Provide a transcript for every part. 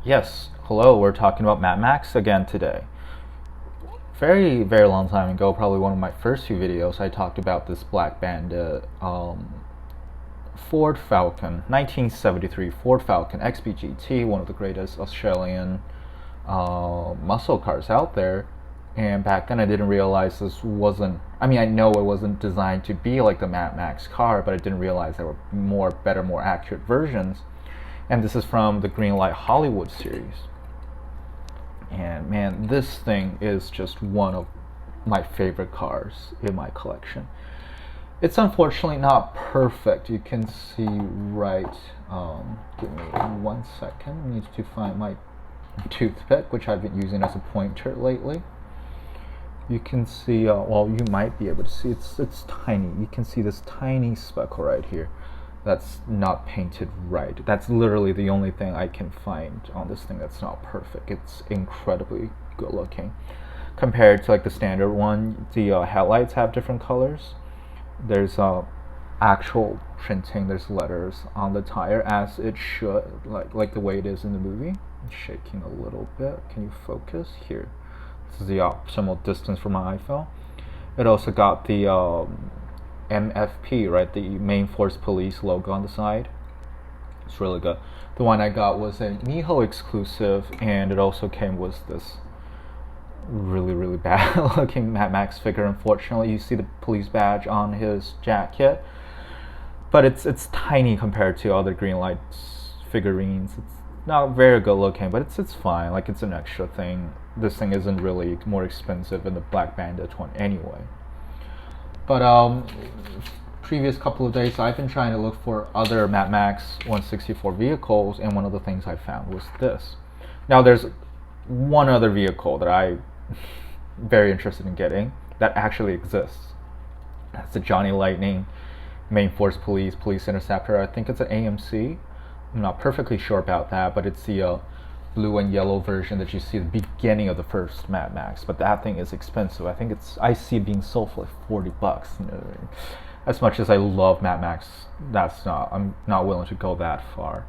Yes, hello, we're talking about Mad Max again today. Very long time ago, probably one of my first few videos, I talked about this Black Bandit Ford Falcon, 1973 Ford Falcon XBGT, one of the greatest Australian muscle cars out there. And back then I didn't realize this wasn't, I know it wasn't designed to be like the Mad Max car, but I didn't realize there were better, more accurate versions. And this is from the Greenlight Hollywood series. And man, this thing is just one of my favorite cars in my collection. It's unfortunately not perfect. You can see right, give me 1 second. I need to find my toothpick, which I've been using as a pointer lately. You can see, well, you might be able to see, it's tiny. You can see this tiny speckle right here that's not painted right. That's literally the only thing I can find on this thing that's not perfect. It's incredibly good looking. Compared to like the standard one, the headlights have different colors. There's actual printing, there's letters on the tire as it should, like the way it is in the movie. It's shaking a little bit. Can you focus? Here. This is the optimal distance for my iPhone. It also got the MFP, right, the Main Force Police logo on the side. It's really good. The one I got was a Miho exclusive, and it also came with this really bad looking Mad Max figure. Unfortunately, you see the police badge on his jacket, but it's tiny compared to other Greenlight figurines. It's not very good looking, but it's fine. Like, it's an extra thing. This thing isn't really more expensive than the Black Bandit one anyway. But previous couple of days I've been trying to look for other Mad Max 164 vehicles, and one of the things I found was this. Now there's one other vehicle that I'm very interested in getting that actually exists. That's the Johnny Lightning Main Force Police Interceptor. I think it's an AMC. I'm not perfectly sure about that, but it's the blue and yellow version that you see at the beginning of the first Mad Max. But that thing is expensive. I see it being sold for like $40. You know, as much as I love Mad Max, I'm not willing to go that far.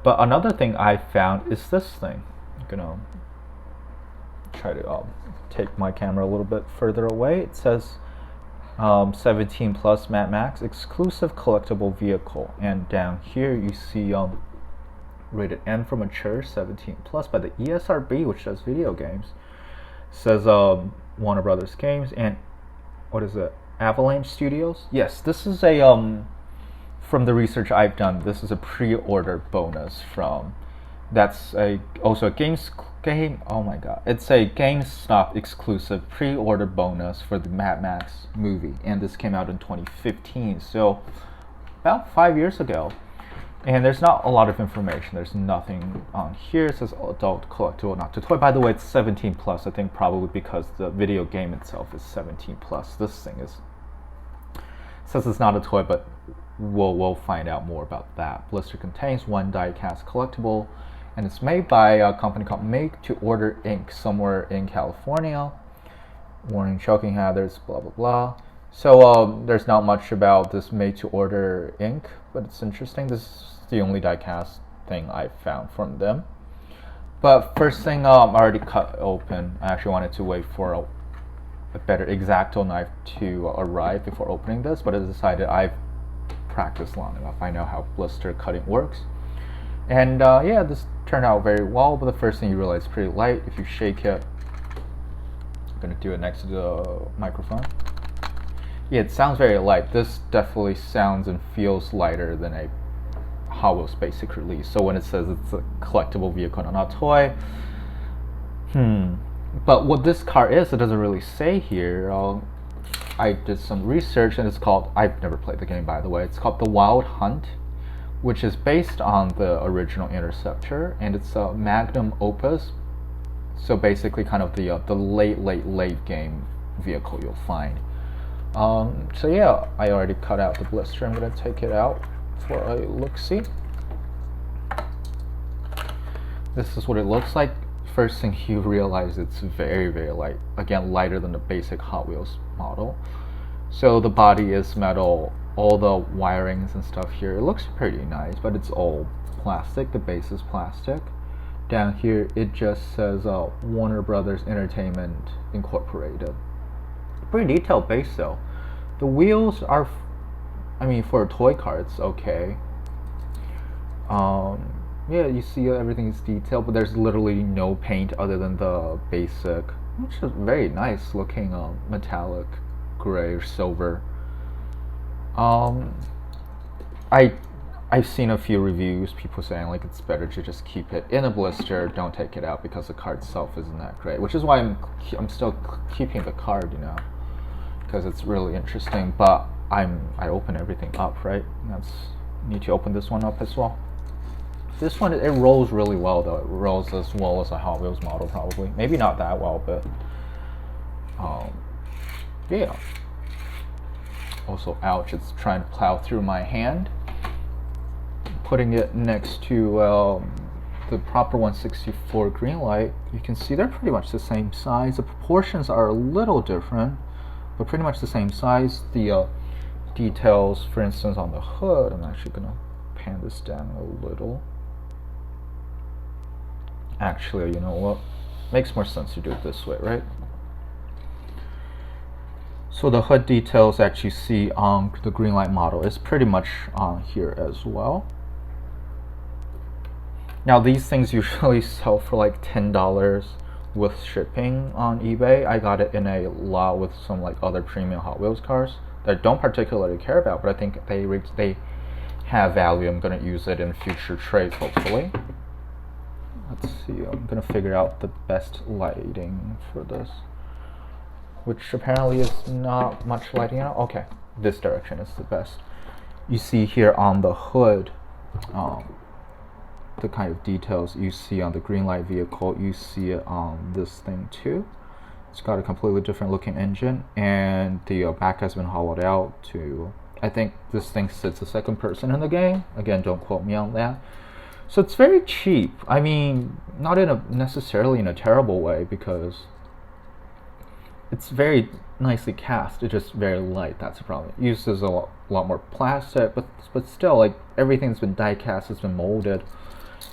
But another thing I found is this thing. I'm gonna try to take my camera a little bit further away. It says 17 plus Mad Max exclusive collectible vehicle, and down here you see rated M for mature, 17 plus by the ESRB, which does video games. It says Warner Brothers Games, and what is it, Avalanche Studios? Yes, this is a from the research I've done, this is a pre-order bonus from, that's also a game, oh my god, it's a GameStop exclusive pre-order bonus for the Mad Max movie, and this came out in 2015, so about 5 years ago. And there's not a lot of information. There's nothing on here. It says adult collectible, not to toy. By the way, it's 17 plus. I think probably because the video game itself is 17 plus. This thing says it's not a toy, but we'll find out more about that. Blister contains one die-cast collectible, and it's made by a company called Make to Order Inc. somewhere in California. Warning: choking hazards, blah blah blah. So there's not much about this Made to Order Inc., but it's interesting. This is the only die-cast thing I found from them. But first thing, I already cut open. I actually wanted to wait for a better X-Acto knife to arrive before opening this, but I decided I've practiced long enough. I know how blister cutting works. And yeah, this turned out very well, but the first thing you realize it's pretty light. If you shake it, I'm going to do it next to the microphone. Yeah, it sounds very light. This definitely sounds and feels lighter than a Hot Wheels basic release. So when it says it's a collectible vehicle and not a toy, but what this car is, it doesn't really say here. I did some research, and it's called, I've never played the game by the way, it's called The Wild Hunt, which is based on the original Interceptor, and it's a Magnum Opus. So basically kind of the late game vehicle you'll find. So yeah, I already cut out the blister. I'm gonna take it out for a look-see. This is what it looks like. First thing you realize, it's very light. Again, lighter than the basic Hot Wheels model. So the body is metal, all the wirings and stuff here, it looks pretty nice, but it's all plastic. The base is plastic. Down here it just says Warner Brothers Entertainment Incorporated. Pretty detailed base though. The wheels are, I mean, for a toy car it's okay. Yeah, you see everything is detailed, but there's literally no paint other than the basic, which is very nice looking metallic gray or silver. Um, I I've seen a few reviews, people saying like it's better to just keep it in a blister, don't take it out because the card itself isn't that great. Which is why I'm still keeping the card, you know, because it's really interesting. But I open everything up, right? That's need to open this one up as well. This one it rolls really well though. It rolls as well as a Hot Wheels model probably. Maybe not that well, but yeah. Also, ouch! It's trying to plow through my hand. Putting it next to the proper 164 Greenlight, you can see they're pretty much the same size. The proportions are a little different, but pretty much the same size. The details, for instance, on the hood, I'm actually gonna pan this down a little. Actually, you know what? Makes more sense to do it this way, right? So the hood details that you see on the Greenlight model is pretty much on here as well. Now these things usually sell for like $10 with shipping on eBay. I got it in a lot with some like other premium Hot Wheels cars that I don't particularly care about, but I think they have value. I'm gonna use it in future trades hopefully. Let's see, I'm gonna figure out the best lighting for this, which apparently is not much lighting out. Okay, this direction is the best. You see here on the hood, the kind of details you see on the Greenlight vehicle, you see it on this thing too. It's got a completely different looking engine, and the back has been hollowed out to, I think this thing sits a second person in the game. Again, don't quote me on that. So it's very cheap. I mean, not in a necessarily in a terrible way, because it's very nicely cast. It's just very light. That's the problem. It uses a lot more plastic, but still, like everything's been die cast, it's been molded.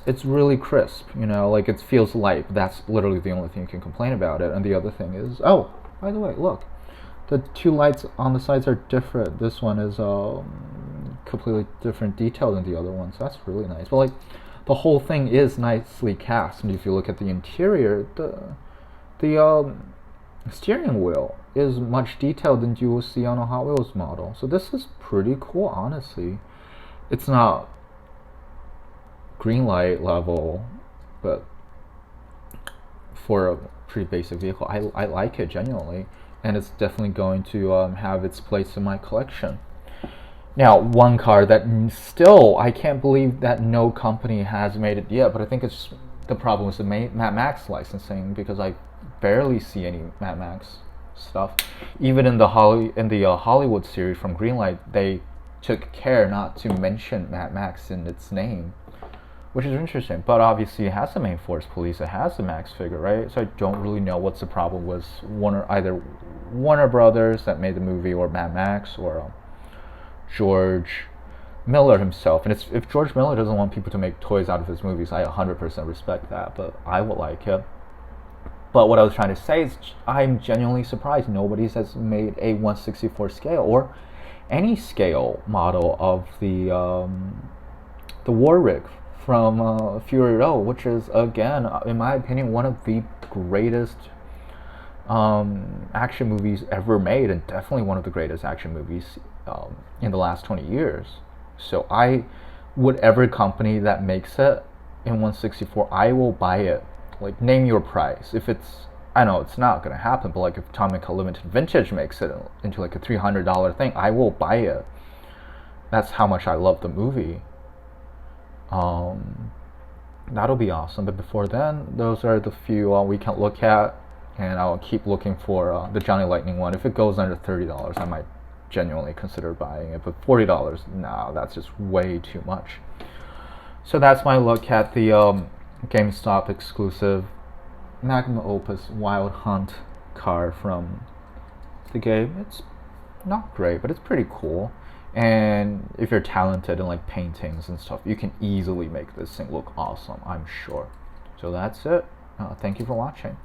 It's really crisp, you know, like it feels light. That's literally the only thing you can complain about it. And the other thing is, oh, by the way, look, the two lights on the sides are different. This one is completely different detail than the other one, so that's really nice. But like the whole thing is nicely cast, and if you look at the interior, the steering wheel is much detailed than you will see on a Hot Wheels model. So this is pretty cool, honestly. It's not Greenlight level, but for a pretty basic vehicle, I like it genuinely, and it's definitely going to have its place in my collection. Now, one car that still, I can't believe that no company has made it yet, but I think it's the problem is the Mad Max licensing, because I barely see any Mad Max stuff. Even in the Hollywood series from Greenlight, they took care not to mention Mad Max in its name, which is interesting. But obviously it has the main Force Police, it has the Max figure, right? So I don't really know what's the problem with either Warner Brothers that made the movie, or Mad Max, or George Miller himself. And if George Miller doesn't want people to make toys out of his movies, I 100% respect that, but I would like it. But what I was trying to say is, I'm genuinely surprised nobody has made a 1/64 scale or any scale model of the war rig from Fury Road, which is, again, in my opinion, one of the greatest action movies ever made, and definitely one of the greatest action movies in the last 20 years. So whatever company that makes it in 1/64, I will buy it. Like, name your price. If it's, I know it's not gonna happen, but like if Tomica Limited Vintage makes it into like a $300 thing, I will buy it. That's how much I love the movie. That'll be awesome. But before then, those are the few we can look at, and I'll keep looking for the Johnny Lightning one. If it goes under $30, I might genuinely consider buying it, but $40, no, that's just way too much. So that's my look at the GameStop exclusive Magnum Opus Wild Hunt car from the game. It's not great, but it's pretty cool. And if you're talented in like paintings and stuff, you can easily make this thing look awesome, I'm sure. So that's it. Thank you for watching.